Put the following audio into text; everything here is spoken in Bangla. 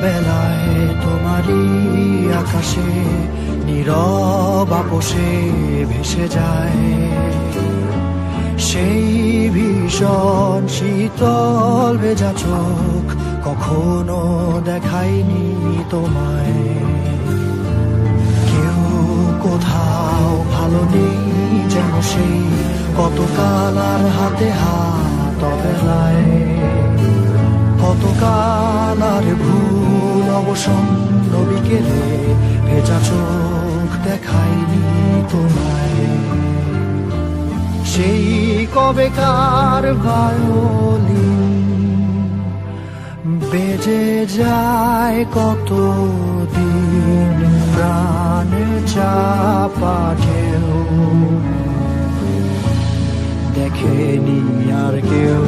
বেলায় তোমারই আকাশে নীরব আপোষে ভেসে যায় সেই ভীষণ শীতল ভেজা চোখ, কখনো দেখায়নি তোমায়। কেউ কোথাও ভালো নেই যেন সেই কতকাল আর হাতে হাত অবেলায়, কতকাল আর ভুল অবসন্ন বিকেলে ভেজা চোখ দেখায়নি তোমায়। সেই কবেকার ভায়োলিন বেজে যায় কতদিন, প্রাণ চাপা ঢেউ দেখেনি আর কেউ।